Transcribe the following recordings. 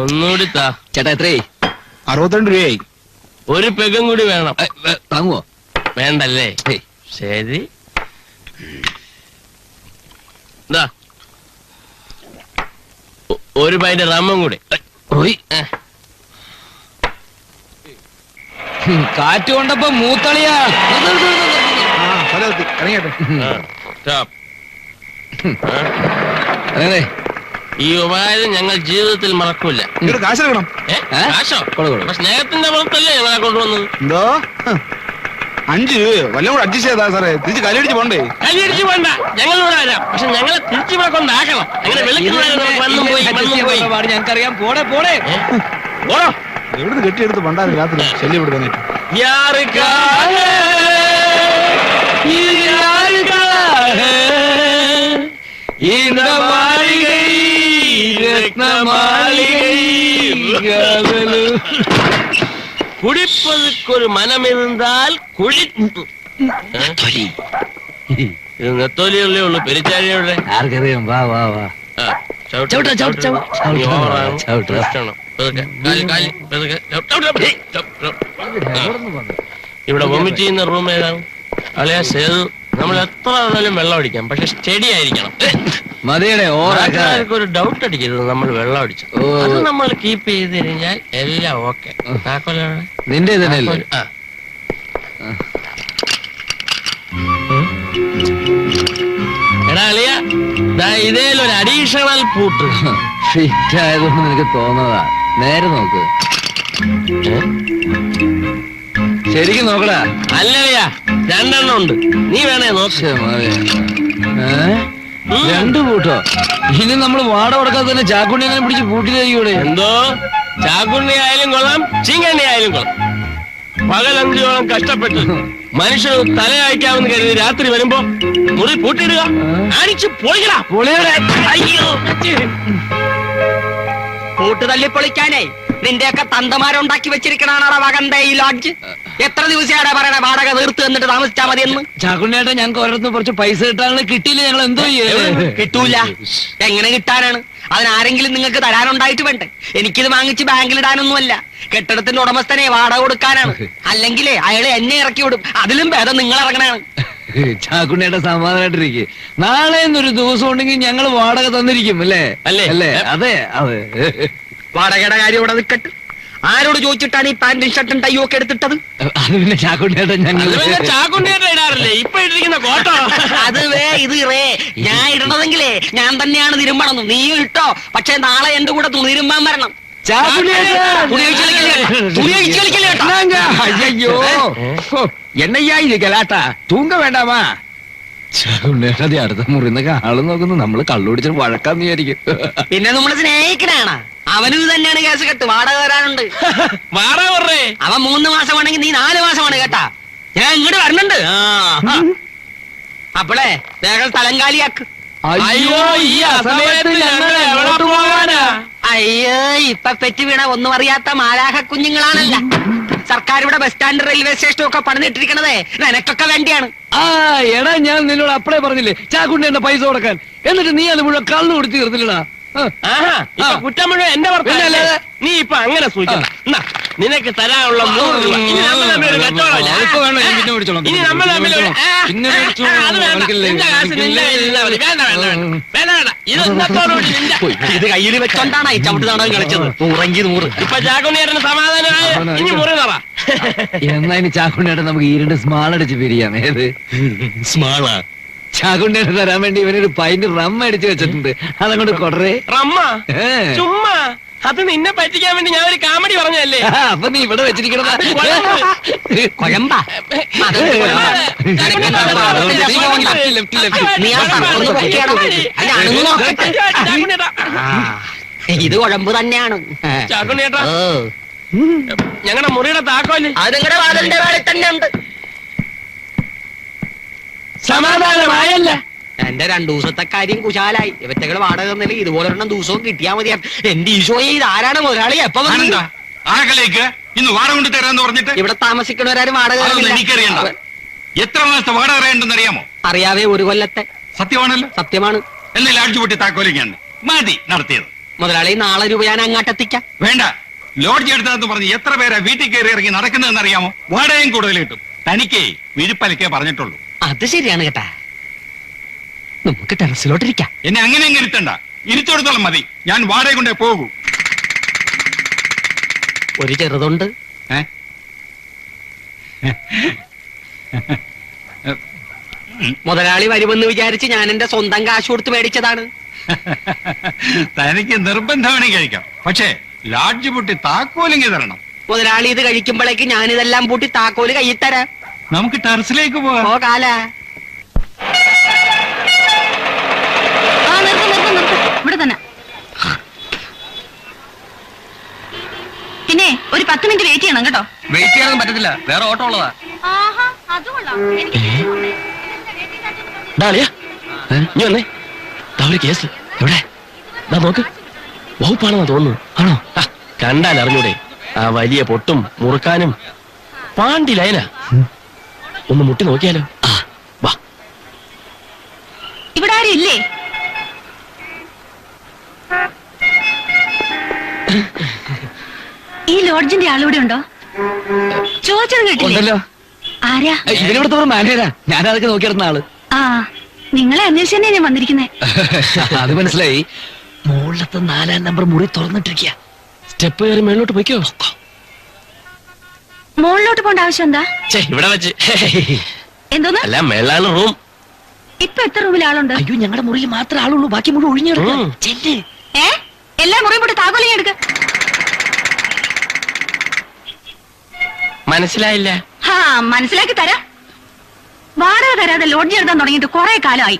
ഒന്നുകൂടി താ. ചേട്ടാ എത്രയായി? 62 രൂപയായി. ഒരു പെഗും കൂടി വേണം. താങ്ങുവോ? വേണ്ടല്ലേ? ശരി. ഒരു പൈൻ്റെ റമ്മും കൂടി. കാറ്റ് കൊണ്ടപ്പോ മൂത്തളിയാ. അതെ, ഈ ഉപകാരം ഞങ്ങൾ ജീവിതത്തിൽ മറക്കൂല. കാശ് എടുക്കണം. കാശോ? സ്നേഹത്തിന്റെ പുറത്തല്ലേ ഞങ്ങളെ കൊണ്ടുവന്നത്. എന്തോ 5 രൂപയോ വല്ലതും കൂടെ അഡ്ജസ്റ്റ് ചെയ്താ സാറേ. തിരിച്ച് കലിയടിച്ച് പോണ്ടേ? കലിയടിച്ച് പോണ്ട, ഞങ്ങൾ ഇവിടെ വരാം. പക്ഷെ ഞങ്ങളെ തിരിച്ചു ഇവിടെ കൊണ്ടാക്കണം. അങ്ങനെ ഞങ്ങൾക്കറിയാം. പോടെ പോടെ ഓടോ. എവിടുന്ന് കെട്ടിയെടുത്ത് പണ്ടാലും രാത്രി ശല്യം എടുക്കാനായിട്ട്. കുടിപ്പതുക്കൊരു മനമിരുന്നാൽ കുഴി. ഇത് നെത്തോലിയല്ലേ ഉള്ളു. പെരിച്ചാരിയുടെ ആർക്കറിയാം. വാ വാ വാ. ഇവിടെ വൊമിറ്റ് ചെയ്യുന്ന റൂം ഏതാണ്? അളിയാ സേതു, നമ്മൾ എത്ര ആണെങ്കിലും വെള്ളം അടിക്കാം, പക്ഷെ സ്റ്റഡി ആയിരിക്കണം. ഒരു ഡൗട്ട് അടിക്കരുത് നമ്മൾ വെള്ളം അടിച്ചു. അത് നമ്മൾ കീപ്പ് ചെയ്ത് കഴിഞ്ഞാൽ എല്ലാം ഓക്കെ. നിന്റെ എടാ അളിയ, ഇതേലൊരു അഡീഷണൽ പൂട്ട് ഫിറ്റ് ആയതുകൊണ്ട് നിനക്ക് തോന്നതാ. നേരെ നോക്ക്. ശരിക്കും നോക്കടാ. അല്ലളിയാ, 2 എണ്ണം ഉണ്ട്. നീ വേണേ നോക്ക്. 2 പൂട്ടോ? ഇനി നമ്മൾ വാട കൊടുക്കാതെ തന്നെ ചാക്കുണ്ണി അങ്ങനെ പിടിച്ച് പൂട്ടി തരികൂടെ? എന്തോ ചാക്കുണ്ണി ആയാലും കൊള്ളാം, ചീങ്കണ്ണി ആയാലും കൊള്ളാം. പകലഞ്ചോളം കഷ്ടപ്പെട്ട് മനുഷ്യർ തല അയക്കാമെന്ന് കരുതി രാത്രി വരുമ്പോ മുറി പൂട്ടിയിടുക, അടിച്ചു പൊളിക്കടാ. അയ്യോ, പൂട്ട് തല്ലി പൊളിക്കാനേ നിന്റെയൊക്കെ തന്തമാരുണ്ടാക്കി വെച്ചിരിക്കണാണ് വകന്ത ഈ ലോഡ്ജ്. എത്ര ദിവസമാണ് പറയണ വാടക തീർത്ത് എന്നിട്ട് താമസിച്ചാ മതിയെന്ന്? ചാക്കുണ്ണിയേട്ടാ, ഞങ്ങൾക്ക് ഓരോരുത്തർ കുറച്ച് പൈസ കിട്ടാനുള്ള കിട്ടിയില്ല. ഞങ്ങൾ എന്തോ കിട്ടൂല. എങ്ങനെ കിട്ടാനാണ്? അതിനാരെങ്കിലും നിങ്ങൾക്ക് തരാനുണ്ടായിട്ട് വേണ്ടേ? എനിക്കിത് വാങ്ങിച്ച് ബാങ്കിലിടാനൊന്നുമല്ല. കെട്ടിടത്തിന്റെ ഉടമസ്ഥനെ വാടക കൊടുക്കാനാണ്. അല്ലെങ്കിലേ അയാളെ എന്നെ ഇറക്കി വിടും. അതിലും ഭേദം നിങ്ങൾ ഇറങ്ങണാണ്. ചാക്കുണ്ണിയേട്ടാ സമാധാനായിട്ടിരിക്കെ. നാളെ എന്നൊരു ദിവസം ഉണ്ടെങ്കിൽ ഞങ്ങൾ വാടക തന്നിരിക്കും. അല്ലേ അല്ലേ? അതെ അതെ. വാടകയുടെ കാര്യം ഇവിടെ നിൽക്കട്ടെ. ആരോട് ചോദിച്ചിട്ടാണ് ഈ പാന്റും ഷർട്ടും ടൈയും ഒക്കെ എടുത്തിട്ടത്? അത് പിന്നെ ചാക്കുണ്ണിയേട്ടാ, ചാക്കുണ്ണിയേട്ട ഇടാറില്ലേ ഇപ്പൊ ഇട്ടിരിക്കുന്ന കോട്ടോ? അത് ഇത് ഞാൻ ഇടണതെങ്കിലേ ഞാൻ തന്നെയാണ് തിരുമ്പണം. നീയും ഇട്ടോ, പക്ഷെ നാളെ എന്റെ കൂടെ തുണി തിരുമ്പാൻ വരണം. അയ്യോ, എന്നയ്യാ ഇത് ഗലാട്ടാ. തൂങ്ക വേണ്ടാമാ. ചാക്കുണ്ണിയേട്ട അടുത്ത മുറിന്നൊക്കെ ആള് നോക്കുന്നു. നമ്മള് കള്ളുപിടിച്ചിട്ട് വഴക്കാന്ന് വിചാരിക്കും. പിന്നെ നമ്മള് സ്നേഹിക്കണാണ്. അവനും ഇത് തന്നെയാണ് കേസ് കെട്ട്. വാടക തരാനുണ്ട്. വാടക പറഞ്ഞേ. അവൻ 3 മാസമാണെങ്കിൽ നീ 4 മാസമാണ് കേട്ടാ. ഞാൻ ഇങ്ങോട്ട് വരണുണ്ട്. അപ്പളേ വേഗം സ്ഥലം കാലിയാക്ക്. അയ്യോ, ഈ അസമയത്ത് ഞങ്ങൾ എവിടെ പോകാനാ? അയ്യോ, ഇപ്പൊ പെറ്റ് വീണ ഒന്നും അറിയാത്ത മാലാഹ കുഞ്ഞുങ്ങളാണല്ല. സർക്കാർ ഇവിടെ ബസ് സ്റ്റാൻഡ്, റെയിൽവേ സ്റ്റേഷനും ഒക്കെ പണിതിട്ടിരിക്കണതേ നിനക്കൊക്കെ വേണ്ടിയാണ്. എടാ, ഞാൻ നിന്നോട് അപ്പളേ പറഞ്ഞില്ലേ ചാക്കുണ്ണിന്റെ പൈസ കൊടുക്കാൻ. എന്നിട്ട് നീ അത് മുഴുവൻ കള്ളു കൊടുത്ത് തീർത്തില്ലടാ. കുറ്റം മുഴുവൻ എന്റെ ഭർത്താവല്ലേ? നീ ഇപ്പൊ അങ്ങനെ സൂചിക്കണം. നിനക്ക് തരാനുള്ള 3 രൂപ. ഇനി നമ്മൾ തമ്മിൽ ഒരു കച്ചവടമില്ല. ഇനി നമ്മൾ തമ്മിൽ ഇത് കയ്യിൽ വെച്ചോണ്ടാണ് ഈ ചവിട്ട് നാടകം കളിച്ചത്. 100 ഇപ്പൊ ചാക്കുണ്ണിയേട്ടന് സമാധാനമായ. ഇനി മുറി തറ. എന്നാ ഇനി ചാക്കുണ്ണിയേട്ടൻ നമുക്ക് 2 സ്മാൾ അടിച്ച് പിരിയാം. ഏത് സ്മാളാ? ചാക്കുണ്ണിയേട്ടൻ തരാൻ വേണ്ടി ഇവനൊരു പൈന്റ് റം അടിച്ചു വെച്ചിട്ടുണ്ട്. അതങ്ങോട്ട് കൊടറേ. റമ്മ? ചുമ്മാ. അത് നിന്നെ പറ്റിക്കാൻ വേണ്ടി ഞാൻ ഒരു കാമഡി പറഞ്ഞല്ലേ. അപ്പൊ നീ ഇവിടെ വെച്ചിരിക്കണതാ. ഇത് കുഴമ്പ് തന്നെയാണ്. ചാക്കുണ്ണിയേട്ടാ, ഞങ്ങളുടെ മുറിയുടെ താക്കോല് അത് നിങ്ങളുടെ വാതിലിന്റെ വേളയിൽ തന്നെ ഉണ്ട്. സമാധാനമായല്ല. എന്റെ 2 ദിവസത്തെ കാര്യം കുശാലായി. ഇവറ്റകൾ വാടക തന്നില്ല. ഇതുപോലെ 1 ദിവസവും കിട്ടിയാ മതിയാ. എന്റെ ഈശോയെ, ഇത് ആരാണ് മുതലാളി? എപ്പോ ഇന്ന് വാടക കൊണ്ട് തരാന്ന് പറഞ്ഞിട്ട് ഇവിടെ താമസിക്കണവരാരും വാടക എനിക്കറിയണ്ട. എത്ര മാസത്തെ വാടക അറിയണ്ടെന്ന് അറിയാമോ? അറിയാവേ. 1 കൊല്ലത്തെ. സത്യമാണല്ലോ. സത്യമാണ്. എന്നാൽ അടിച്ചുപൊട്ടി താക്കോലിക്കാണ് മതി നടത്തിയത്. മുതലാളി നാളെ രൂപ ഞാൻ അങ്ങാട്ടെത്തിക്കാം. വേണ്ട, ലോഡ്ജ് എടുത്തതെന്ന് പറഞ്ഞ് എത്ര പേരാ വീട്ടിൽ കയറി ഇറങ്ങി നടക്കുന്നതെന്ന് അറിയാമോ? വാടകയും കൂടുതൽ കിട്ടും. തനിക്കേ വിഴുപ്പലക്കേ പറഞ്ഞിട്ടുള്ളൂ. അത് ശരിയാണ് കേട്ടാ. നമുക്ക് ടെറസിലോട്ടിരിക്കാം. എന്നെ അങ്ങനെ അങ്ങ് ഇരുത്തണ്ട, ഇരുത്തോടത്തോളം മതി. ഞാൻ വാടക കൊണ്ടേ പോകൂ. ഒരു ചെറുതുണ്ട്. ഏ? മുതലാളി വരുമെന്ന് വിചാരിച്ച് ഞാൻ എന്റെ സ്വന്തം കാശ് കൊടുത്ത് മേടിച്ചതാണ്. തനിക്ക് നിർബന്ധമാണെങ്കിൽ കഴിക്കാം, പക്ഷേ ലാഡ്ജ് പൊട്ടി താക്കോലിങ്ങി തരണം. മുതലാളി ഇത് കഴിക്കുമ്പോഴേക്ക് ഞാനിതെല്ലാം പൂട്ടി താക്കോല് കയ്യിൽ തരാം. നമുക്ക് ടെറസിലേക്ക് പോകാം. ഓ കാല ഇവിടെ തന്നെ. പിന്നെ ഒരു 10 മിനിറ്റ് വെയിറ്റ് ചെയ്യണം കേട്ടോ. വെയിറ്റ് ചെയ്യാനൊന്നും പറ്റത്തില്ല, വേറെ ഓട്ടോ ഉള്ളതാ. നീ വന്നേ. ദാ ഒരു കേസ്. എവിടെ? ദാ നോക്ക്. വകുപ്പാണെന്ന് തോന്നുന്നു. ആണോ? കണ്ടാൽ അറിഞ്ഞൂടെ? ആ വലിയ പൊട്ടും മുറുക്കാനും പാണ്ടി ലൈന. ഒന്ന് മുട്ടി നോക്കിയാലോ? വാ. ഇവിടെ ആരും ഇല്ലേ? ഈ ലോഡ്ജിന്റെ ആളിവിടെ ഉണ്ടോ? ചോദിച്ചത് കേട്ടില്ലേ? ഉണ്ടല്ലോ. ആരാ? ഇവനിവിടുത്തെ ഒരു മാനേജരാ. ഞാൻ അതൊക്കെ നോക്കിയിരുന്ന ആള്. ആ, നിങ്ങളെ അന്വേഷിച്ച് തന്നെ ഞാൻ വന്നിരിക്കുന്നേ. അത് മനസ്സിലായി. മുകളിലത്തെ 4-ാം നമ്പർ മുറി തുറന്നിട്ടിരിക്കുക. സ്റ്റെപ്പ് കയറി മേളിലോട്ട് പോയിക്കോ. മുകളിലോട്ട് പോണ്ട ആവശ്യം എന്താ? ഇവിടെ വെച്ച്. എന്തോന്ന്? അല്ല, മേളാണ് റൂം. ഇപ്പൊ എത്ര റൂമിൽ ആളുണ്ട്? അയ്യോ, ഞങ്ങളുടെ മുറിയിൽ മാത്രമേ ആളുള്ളൂ, ബാക്കി മുഴുവൻ ഒഴിഞ്ഞു കിടക്കുക. ചെല്ല്. എല്ലാ മുറിയും പോട്ട് താക്കോലിങ് എടുക്ക. മനസ്സിലായില്ല. ഹാ, മനസ്സിലാക്കി തരാം. വാടക തരാതെ ലോഡ്ജ് എടുക്കാൻ തുടങ്ങിയിട്ട് കുറെ കാലമായി.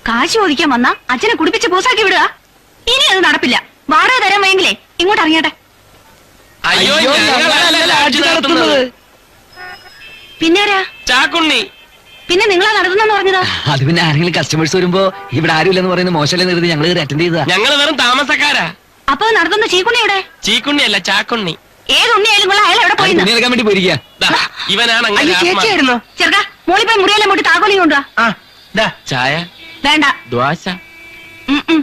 കാശ് ചോദിക്കാൻ വന്നാ അച്ഛനെ കുടിപ്പിച്ച് പൂസാക്കി വിടുക. ഇനി അത് നടപ്പില്ല. വാടക തരാൻ വയ്യെങ്കിലേ ഇങ്ങോട്ട് ഇറങ്ങിയട്ടെ. അയ്യോ, ഞങ്ങളല്ല ലാഡ്ജ് നടത്തുന്നത്. പിന്നാരാ? ചാക്കുണ്ണി. പിന്നെ നിങ്ങളാ നടത്തുന്നെന്ന് പറഞ്ഞതാ? അത് പിന്നെ ആരെങ്കിലും കസ്റ്റമേഴ്സ് വരുമ്പോ ഇവിടെ ആരുമില്ലെന്ന് പറയുന്നത് മോശമല്ലേ നിർത്തി ഞങ്ങൾ അറ്റൻഡ് ചെയ്തതാ. ഞങ്ങൾ വെറും താമസക്കാരാ. അപ്പൊ നടത്തുന്ന ചീക്കുണ്ണി എവിടെ? ചീക്കുണ്ണി അല്ല, ചാക്കുണ്ണി. ഏത് ഉണ്ണിയായാലും കൊള്ളാം, അയാൾ എവിടെ പോയി? തുണിയെടുക്കാൻ വേണ്ടി പോയിരിക്കുക. ദാ, ഇവനാണ് അങ്ങനെ ആത്മാ. ചേച്ചിയായിരുന്നോ? ചെറുക്ക, മോളിൽ പോയി മുറിയെല്ലാം പോട്ട് താക്കോലിങ് കൊണ്ടുവാ. ചായ, വേണ്ട. ദ്വാശ,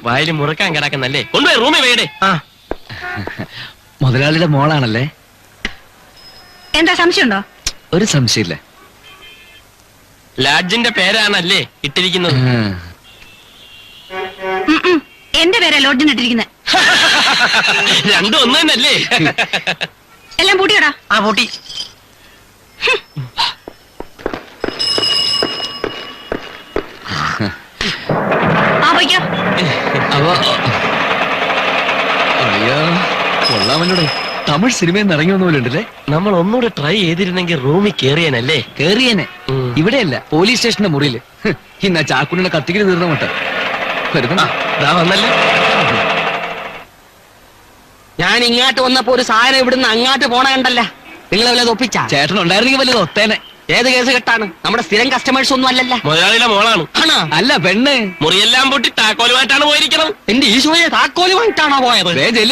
വായിൽ മുറുക്കാൻ കിടക്കുന്നല്ലേ. കൊണ്ടുപോയി റൂമിൽ വേടേ. മുതലാളിയുടെ മോളാണല്ലേ? എന്താ സംശയമുണ്ടോ? ഒരു സംശയമില്ല. ലാഡ്ജിന്റെ പേരാണല്ലേ ഇട്ടിരിക്കുന്നത്. എന്റെ പേരാ ലോഡ്ജിന് ഇട്ടിരിക്കുന്നത്. രണ്ടും ഒന്ന് തന്നെയല്ലേ? എല്ലാം പൂട്ടിയോടാ. ആ പൂട്ടി. ആ പോയിക്കോ. അയ്യോ, കൊള്ളാമല്ലോടെ. തമിഴ് സിനിമയിൽ നിന്ന് ഇറങ്ങി വന്ന പോലെ ഉണ്ടല്ലേ. നമ്മൾ ഒന്നുകൂടെ ട്രൈ ചെയ്തിരുന്നെങ്കിൽ റൂമിൽ കേറിയനല്ലേ. കേറിയേനെ. ഇവിടെയല്ല, പോലീസ് സ്റ്റേഷന്റെ മുറിയില്. ഇന്ന് ആ ചാക്കുണ്ണിയുടെ കത്തിക്കല് തീർന്ന മട്ട വരുന്ന വന്നല്ലേ. ഞാൻ ഇങ്ങാട്ട് വന്നപ്പോ ഒരു സാധനം ഇവിടുന്ന് അങ്ങാട്ട് പോണ കണ്ടല്ല. നിങ്ങൾ വല്ലത് ഒപ്പിച്ചാ? ചേട്ടൻ ഉണ്ടായിരുന്നെങ്കിൽ വല്ലത് ഒത്തേനെ. ഏത് കേസ് കെട്ടാണ്? നമ്മുടെ സ്ഥിരം കസ്റ്റമേഴ്സ് ഒന്നും അല്ലല്ല. മുതലാളിയുടെ മോളാണ്. ആണോ? അല്ല, പെണ്ണ്. മുറിയെല്ലാം പൊട്ടി താക്കോലുമായിട്ടാണ് പോയിരിക്കണം. എന്റെ ഈശോയെ, താക്കോലുമായിട്ടാണോ പോയത്? ദേ ചെല്ല്.